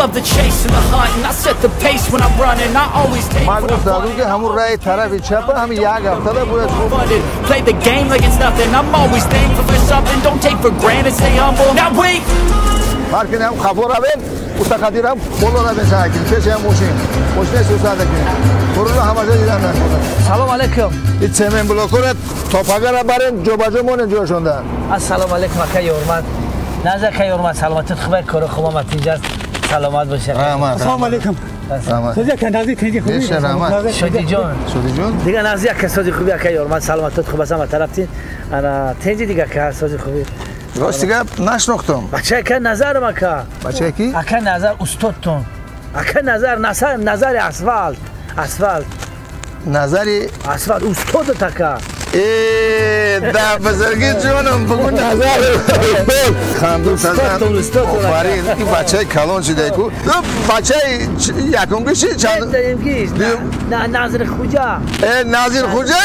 love the chase and the hunt, and I set the pace when I run, and I always take what I want. Play the game like it's nothing. I'm always thankful for something. Don't take for granted. Stay humble. Now wait. Markinem khaboraben utakadiram bolora besakin keşem moşin moşne sözadaki koruna hamaca dilanlar Salam aleyküm İçemen blokorat topagara barın jobajomone joshonda Assalomu alaykum aka yormat Nazar ka yormat salomatit xabar ko'ra xumomat tinjas salomat bo'ling Assalomu alaykum Rahmat Siz aka nazi tinji xubi Shodijon Shodijon Diga nazi aka sozi xubi aka yormat salomatit xubasam taraftin ana tinji diga aka sozi xubi Rostiga nashnoqtum Bacha aka nazarim aka Bacha ki aka nazar ustodtun aka nazari asfalt Nazari asfalt ustod aka da buzurgi jonum bugun nazar khandu sazan ofarin in bacha kalon shide ku bacha yakungi chi chan nazir xuja nazir xuja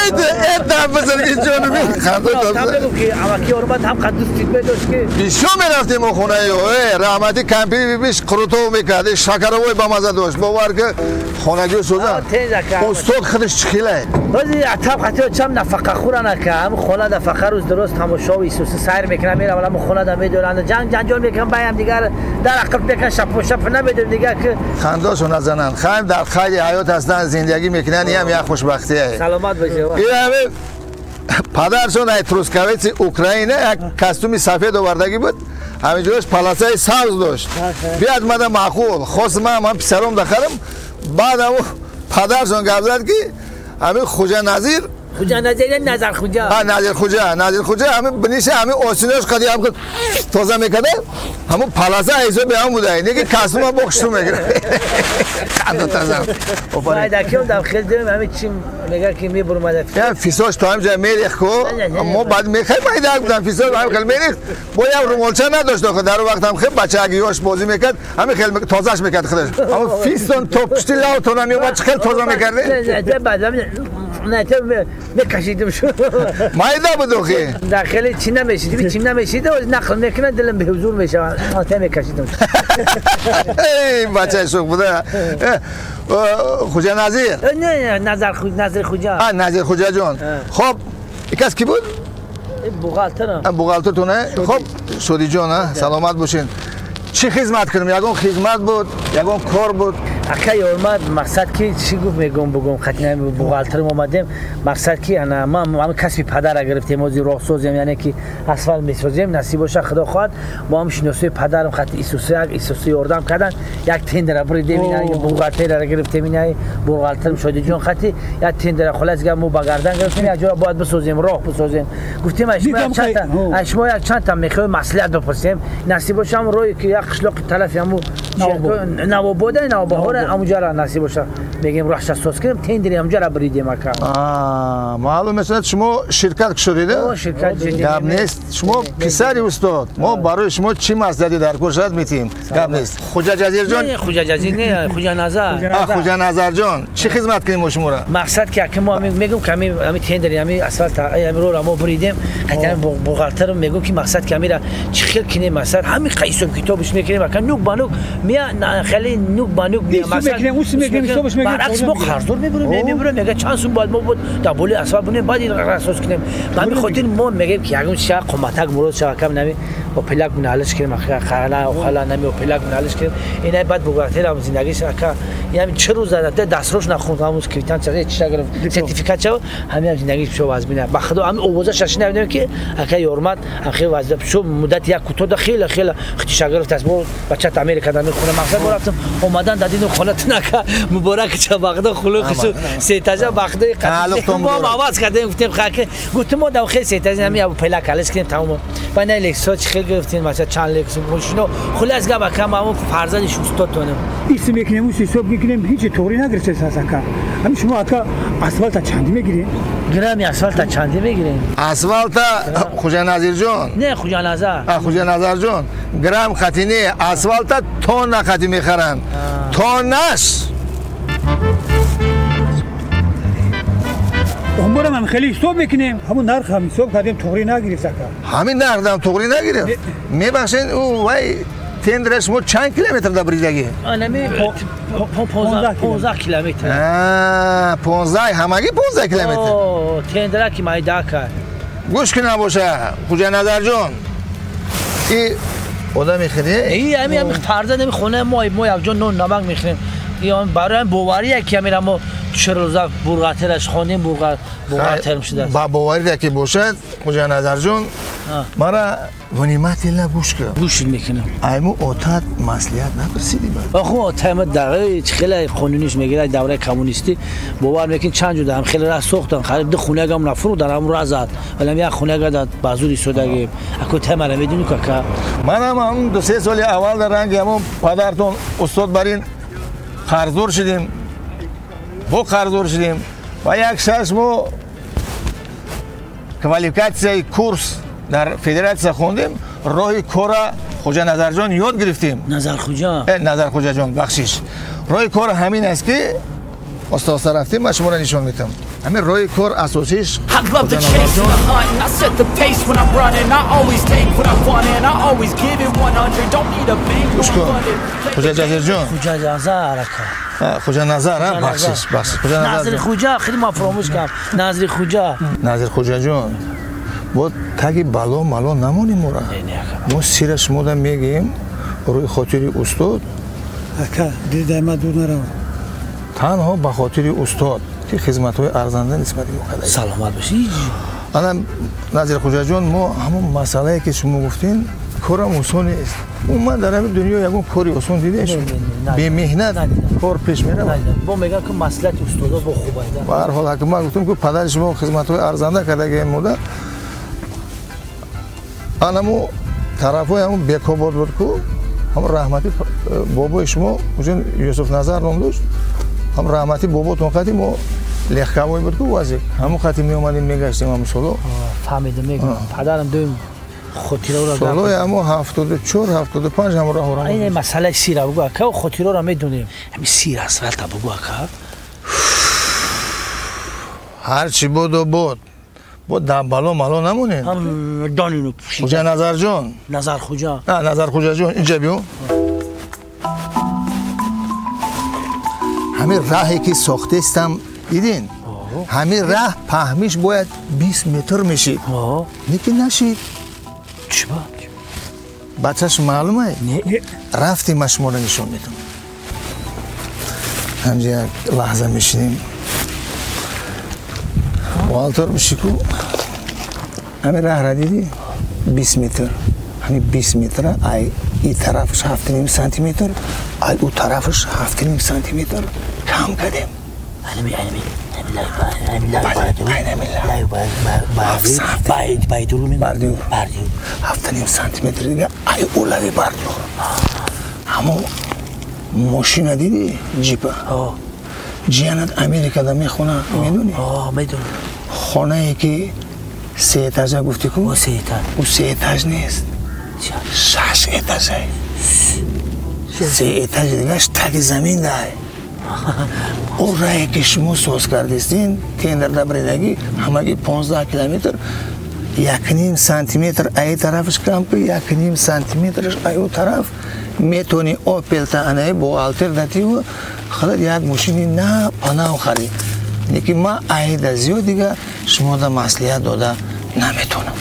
da buzurgi jonum khandu tabu ki ama ki orbat ham qaddus tikme dosh ki bisho meraftim khona yo rahmati kampi bish qurto mekade shakarovoy bamaza dosh bavar ke xonagi so'zan ustod khidish chiqilay o'zi atab xato cham nafaqa خورانه که هم خونه ده فقط روز درست تماشا و ایسوسی سیر میکنم میرم ولی خونه ده میدونن جنجال میکنم بایم دیگر در عقب میکنم شپ نمیدونم دیگر که خنداشو نزنن خایم در خیلی حیات هستن زندگی میکنن هم یک خوشبختیه سلامت باشه این همه پدرشون اتروسکویت اوکراینه یک کاستومی سفید آوردگی بود همینجورش پلاسای سبز داشت بیاد مده معقول خواست من پسرم دخلم بعد همون پدرشون گفت که همین خوجا نظیر خوجا نظیر نظر خوجا نظر خوجا همین بنیشه همین آسینش قدی هم تازه میکنه همون پلاسه ایزو به هم بوده اینه که کسوما بخشتو میگره خنده تازه باید اکیم در خیلی داریم همین چیم میگه که میبرم یه فیساش تا همجا میریخ که ما بعد میخوایی باید بودن فیساش همین خیلی میریخ باید رومولچه نداشت که در وقت هم خیلی بچه اگیوش بازی میکرد همین خیلی تازهش میکرد خودش همون فیستون توپ پشتی لاو تونم میومد خیلی تازه میکرده نه تو میکشیدم شو مایده بود خیلی داخلی چی نمیشید چی نمیشید و نقل میکنه دلم به حضور میشه آتا میکشیدم ای بچه شوق بوده خوجا نظیر نه نظر خوجا نظیر خوجا جان خب یکاس کی بود بوغالترتونه خب شودی جان سلامت باشین چی خدمت کردم یگون خدمت بود یگون کار بود اکای اومد مقصد کی چی گفت میگم بگم خاطر بوغالترم اومدیم مقصد کی انا ما کسب پدر گرفتیم موزی راهسازیم یعنی که اسفل میسازیم نصیب باشه خدا خواهد ما هم شناسه پدرم خاطر ایسوسی اردم کردن یک تندر بریدیم اینا بوغالتر را گرفتیم اینا بوغالترم شده جون خاطر یک تندر خلاص گم مو بگردن گرفتیم یه جورا باید بسازیم راه بسازیم گفتیم اشما یک چند تا میخوای مصلحت بپرسیم نصیب باشه هم روی که یک قشلاق تلف همو نو بوده نو بهار همونجا را نصیب باشه میگیم راهش ساز کنیم تندری همونجا را بریدیم اکا معلوم مثلا شما شرکت شدیده شرکت گپ نیست شما پسری استاد ما برای شما چی مصلحتی در کشات میتیم گپ نیست خوجا جزیر جان خوجا جزیر نه خوجا نظر خوجا نظر جان چی خدمت کنیم شما را مقصد که ما میگم که همین تندری همین اسفالت امرو را ما بریدیم حتی بوغالتر میگم که مقصد که میرا چی خیلی کنیم مثلا همین قیسم کتابش میکنیم اکا نوک بانوک میا خیلی نوک بانوک میا مثلا برعکس ما خرزور میبریم میگه چند سون باید ما بود دابولی اسفال بونیم بعد اساس کنیم من خودین ما میگیم که یگون شا قمتک مراد شا کم نمی و پلاک منالش کنیم خلا نمی و پلاک منالش کنیم اینا بعد بوغالتر هم زندگیش اکا یعنی چه روز داده دستروش نخوندم همون کریتان چه چیزا گرفت سرتیفیکات چه همین زندگیش شو واز بینه بخدا هم اووزش نمیدونم که اکا یورمات خیلی واز شو مدت یک کوتاه خیلی اختیار گرفت از بود بچه امریکا دادن خونه مقصد رفتم اومدن دادین خونت نکا مبارک چه بغدا خلوقشو سیتاجا بغدا قدیم ما آواز کردیم گفتیم خاک گفتم ما داخل سیتاجا همین ابو پلا کالش کردیم تمام با نه لکساچ خیلی گرفتین مثلا چند لکس ماشینو خلاص گام کم همون فرزندش استاد تونم اسم میکنیم حساب میکنیم هیچ طوری نگرفته اساسا همین شما اکا اسفالت چندی میگیرین گرامی اسفالت چندی میگیرین اسفالت خوجا نظیر جان نه خوجا نظر خوجا نظر جان گرام خطینی اسفالت تون خطی میخرن تونش عمرم هم خیلی حساب میکنیم همون نرخ حساب کردیم طوری نگرفت همین نرخ دام طوری نگرفت میبخشین او وای تندرش مو چند کیلومتر دا بریدگی؟ آنمی 15 کیلومتر. 15 همگی 15 کیلومتر. اوه تندره کی مایدا کرد. گوش که نباشه خوجا نظر جون. این آدم میخوری؟ ای همین فردا نمیخونه ما یکجا نون نمک میخوریم. یا برای باوریه که میرم چرا روزا برغاترش خونیم برغاتر میشه. با باوری که باشد خوجا نظر جون مرا غنیمت الا گوش که. گوش میکنم. ایمو اوتات مسئولیت نپرسیدی بعد. آخو تایم دقیقه خیلی قانونیش میگیره دوره کمونیستی باور میکن چند جور هم خیلی راه ساختن خرید دو خونه گام نفرو در امر آزاد ولی یک خونه گداد بازوری سوداگی اكو تایم را میدونی که منم هم دو سه سال اول در رنگ همون پدرتون استاد برین قرضدار شدیم با قرضدار شدیم و یک شخص مو کوالیفیکاسیای کورس در فدراسیون خوندیم راه کار خوجا نظر جان یاد گرفتیم نظر خوجا جان بخشش راه کار همین است که استاد رفتیم ما شما را نشون میدم همین راه کار اساسیش خوجا نظر جان خوجا نظر بخشش خوجا نظر خوجا خیلی ما فراموش کردم نظر خوجا جان با تاگی بالا مالا نمونیم مورا ما سیرش مودا میگیم روی خاطری استاد اکا دیده ما دور نرو تنها به خاطری استاد که خدمت های ارزنده نسبت مقدم سلامت باشی انا نظر خوجا جان ما همون مسئله که شما گفتین کارم آسان است من در همین دنیا یکون کاری آسان دیدهش به مهنت کار پیش میره با میگه که مسئله استادا با خوبه به هر حال حکومت گفتم که پدر شما خدمت های ارزنده کرده که این مدت آنمو طرفای همون بیکاباد بود که هم رحمتی بابای شما اون یوسف نظر نام داشت هم رحمتی باباتون خطی ما لخکوای بود که وزیر همون خطی می اومدیم میگشتیم هم سالو فهمیدم میگم پدرم دویم خاطره رو سالو همو 74 75 هم راه این مسئله سیره بگو که خاطره رو میدونیم همین سیر است ولتا بگو که هر چی بود و بود بود در بالا مالا نمونین هم دانینو پوشید خوجا نظر جان نظر خوجا نه نظر خوجا جان اینجا بیو همین راهی که ساخته استم دیدین همین راه پهمیش باید 20 متر میشید نیکی نشید چی با؟ بچهش معلومه؟ نه رفتیم ما شما رو نشون میدم همجا یک لحظه میشینیم والتر میشی که همین راه را دیدی 20 متر همین 20 متر این طرفش 7.5 سانتی متر او طرفش 7.5 سانتی متر کم کردیم بردیو 7.5 سانتی متر دیگه ای اولوی بردیو همون ماشین دیدی جیپه جیانت امریکا دا میخونه میدونی؟ میدونی خانه ای که 3 اتاجه گفتی که؟ او 3 اتاج نیست 6 اتاجه 3 اتاج دیگهش تک زمین ده او رایی که شما سوز کردیستین تندر دا بریدگی همگی 15 کیلومتر 1.5 سانتی متر ای طرفش کم که 1.5 سانتی مترش ای او طرف میتونی اوپل تا انای با الترناتیو خلال یک ماشینی نه پناه خرید نیکی ما عهد زیاد دیگه شما دا مسئولیت داده نمیتونم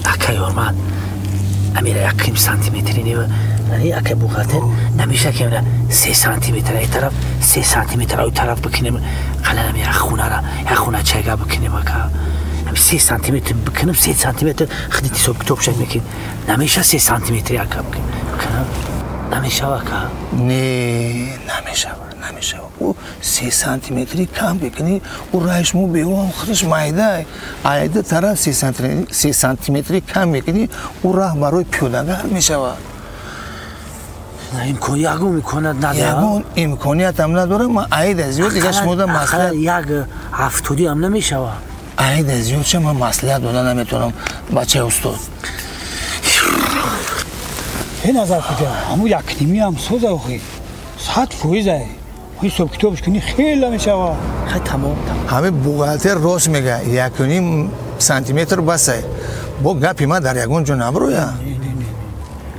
اکا یارمان امیره 1.5 سانتی متری نیو یعنی اکا بوخاطر نمیشه که 3 سانتی متر ای طرف 3 سانتی متر ای طرف بکنیم قلنم یک خونه چگه بکنیم اکا 3 سانتی متر بکنم 3 سانتی متر خدیتی صبح کتاب شد میکن نمیشه 3 سانتی متری اکا بکنم نمیشه اکا نمیشه او 3 سانتی متری کم بکنی او رایش مو بیو هم خودش مایده ایده طرف 3 سانتی متری کم بکنی او راه برای پیاده‌گر میشه یگون امکانیت هم نداره ما ایده زیاد دیگه شما دا مسئله یک هفتودی هم نمیشه ایده زیاد چه من مسئله داده نمیتونم بچه استاد این نظر کجا همون یک نیمی هم سوزه اخی ساعت فویزه این صبح کتابش کنی خیلی میشه خیلی تمام همه بوغالتر راست میگه 1.5 سانتی متر بسه با گپی ما در یگون جو نبرویا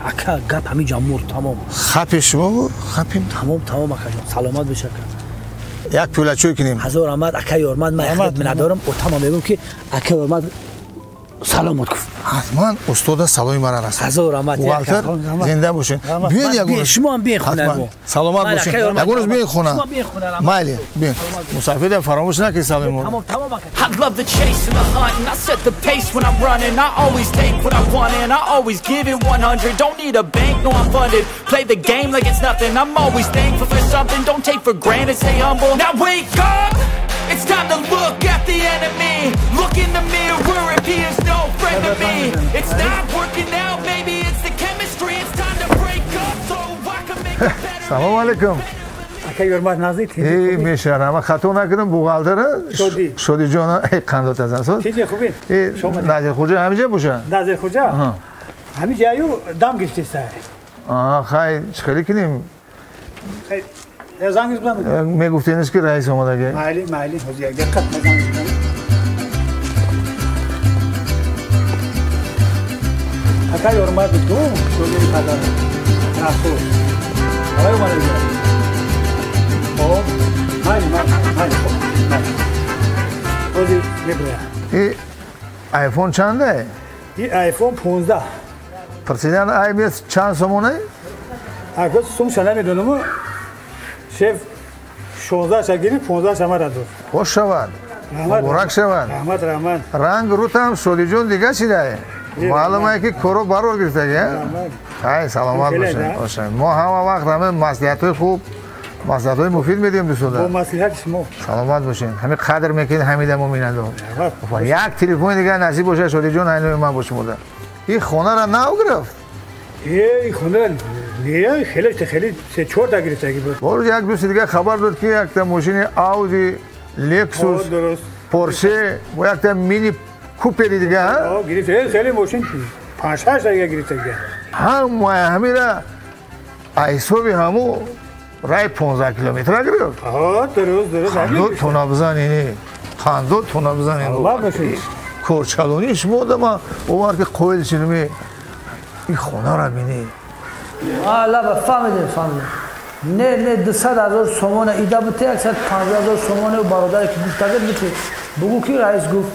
اکا گپ همین جمهور تمام خپ شما بود؟ خپیم تمام اکا جان سلامت بشه یک پولچوی کنیم هزار آمد اکا یارمد من خدمت ندارم و تمام میگم که اکا یارمد سلامت گفت حتما استاد سلام مرا رسید هزار آمد والتر زنده باشین بیاین یگونش شما هم بیاین خونه سلامت باشین یگونش بیاین خونه مایلی بیاین مسافر ده فراموش نکنید سلام تمام I love the chase and the hunt, and I set the pace when I'm running. I always take what I want and I always give it 100. Don't need a bank, no I'm funded. Play the game like it's nothing. I'm always thankful for something. Don't take for granted, stay humble. Now wake up! It's time to look at the enemy. Look in the mirror if he is no friend of me. It's not working out, maybe it's the chemistry. It's time to break up so I can make it better. سلام علیکم اکا یارمد نزدیک ای میشرم اما خطا نکردم بوغالتره شدی جان ای قندات از اساس چیزی خوبی ای نظر خوجا همینجا باشه نظر خوجا همین جایو دم گشتی سر خیلی چخیلی کنیم خیلی زنگش بزن میگفتینش که رئیس اومده مالی حوزی دقت زنگش بزن اکا یارمد تو شدی پدر رسول آقای اومده این آیفون چنده؟ این آیفون 15 پرسیدن آیفون چند سومونه؟ اگر سومش نمیدونم شف 16 شگیری 15 شما را داد خوش شود مبارک شود رحمت رنگ روت هم سولی جون دیگه چیده معلومه که کرو برور گرفته گه؟ خیلی سلامت باشه ما همه وقت همه مصلحت های خوب مصلحت های مفید میدیم دوستان با مصلحت شما سلامت باشین همین قدر میکنید حمیده ما میننده یک تلفن دیگه نصیب باشه شدی جون اینو من باشه موده این خونه را نو گرفت این خونه نه خیلی 3-4 تا گرفته بود برو یک دوست دیگه خبر داد که یک تا ماشین آودی لکسوس پورشه و یک تا مینی کوپه دیگه ها گرفته خیلی ماشین 5-6 تا گرفته همین را ایسوبی همو رای 15 کیلومتر گرفت درست خاندو تونا بزنی خاندو تونا بزنی کورچالونی شما دما اومد که قویل چنمی این خونه را بینی لابا فهمیدیم نه 200,000 سومون ایده بوده 150,000 سومون برادر که گفتگه بوده بگو کی رئیس گفت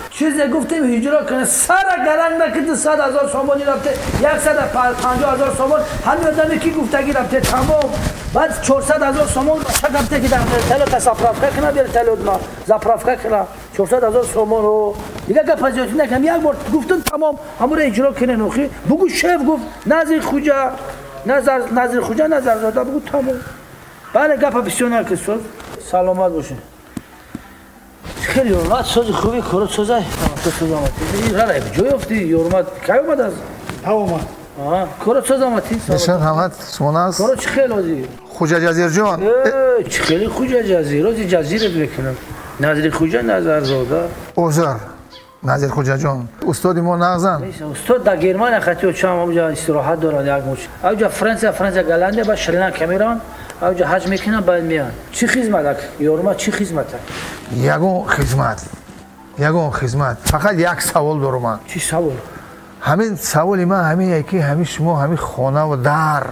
چیزی گفتیم هجرا کنه سر گرنگ نکه 200,000 سومونی رفته 150,000 سومون همین آدمی که گفتگی رفته تمام بعد 400,000 سومون چه گفته که در تلو تصفرافکه کنه بیاره تلو ما زفرافکه کنه 400,000 سومون رو دیگه گپازیتی نکنم یک بار گفتم تمام همون اجرا کنه نوخی بگو شف گفت نظر خوجا نظر زاده بگو تمام بله گپ بسیار که سلامت باشین خیلی راحت ساز خوبی کارو سازه این رای جوی افتی یورمت کی اومد از تمام کارو سازماتی نشان همت سوناس کارو چه خیلی ازی خوجا جزیر جان چه خیلی خوجا جزیر ازی جزیره بکنم نظر خوجا نظر زاده اوزر نظر خوجا جان استادی ما نغزن استاد در گرمان خطی و چم اونجا استراحت دارن یک موش اونجا فرانسه گلنده با شریلان کامیران اونجا حج میکنن بعد میان چی خدمت یورما چی خدمت یگون خدمت فقط یک سوال دارم من چی سوال همین سوالی من همین یکی همین شما همین خانه و در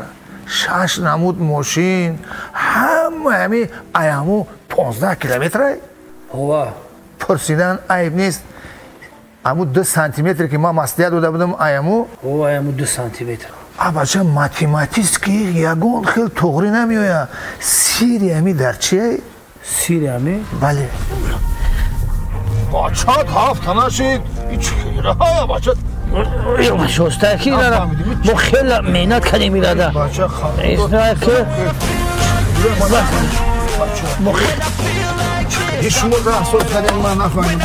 6 نمود ماشین همین ایامو 15 کیلومتره هوا پرسیدن عیب نیست امو 2 سانتیمتر که ما مسئولیت داده بودم ایامو هوا ایامو 2 سانتیمتر بچه ماتماتیست که یگون خیلی تغری نمیویا سیری همی در چیه؟ سیری همی؟ بله بچه هفت نشید این چیره های بچه شسته کی دارم ما خیلی مهنت کردیم میراده بچه خواهد ایسته که هیچ شما را احساس کردیم من نفهمیم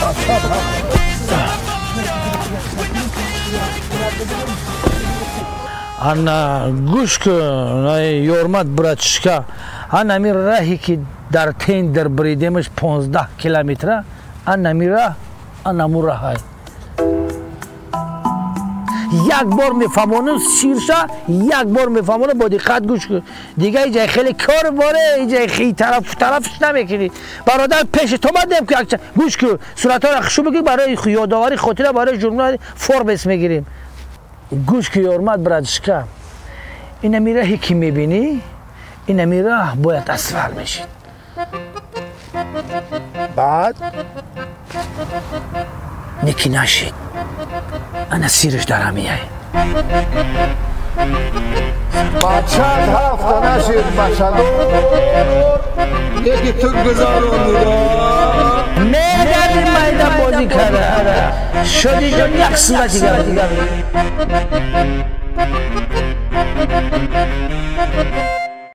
انا گوش کن یورمت براتشکا انا می راهی که در تین در بریدمش 15 کیلومتره انا می راه انا مو راهی یک بار میفهمونم شیرشا یک بار میفهمونم با دقت گوش کن دیگه اینجا خیلی کار باره اینجا خیلی طرفش نمیکنی برادر پیش تو بدم که گوش کن صورت ها رو خشو بگیر برای یادآوری خاطره برای ژورنال فوربس میگیریم گوش که یارمد برادشکا این میراهی که میبینی این میراه باید اسفل میشید بعد نکی نشید انا سیرش در همیه بچه‌ت هفته نشید بچه‌دار یکی تو گذارونده میدن این مایده بازی کرده شدی جان یک صورتی گرد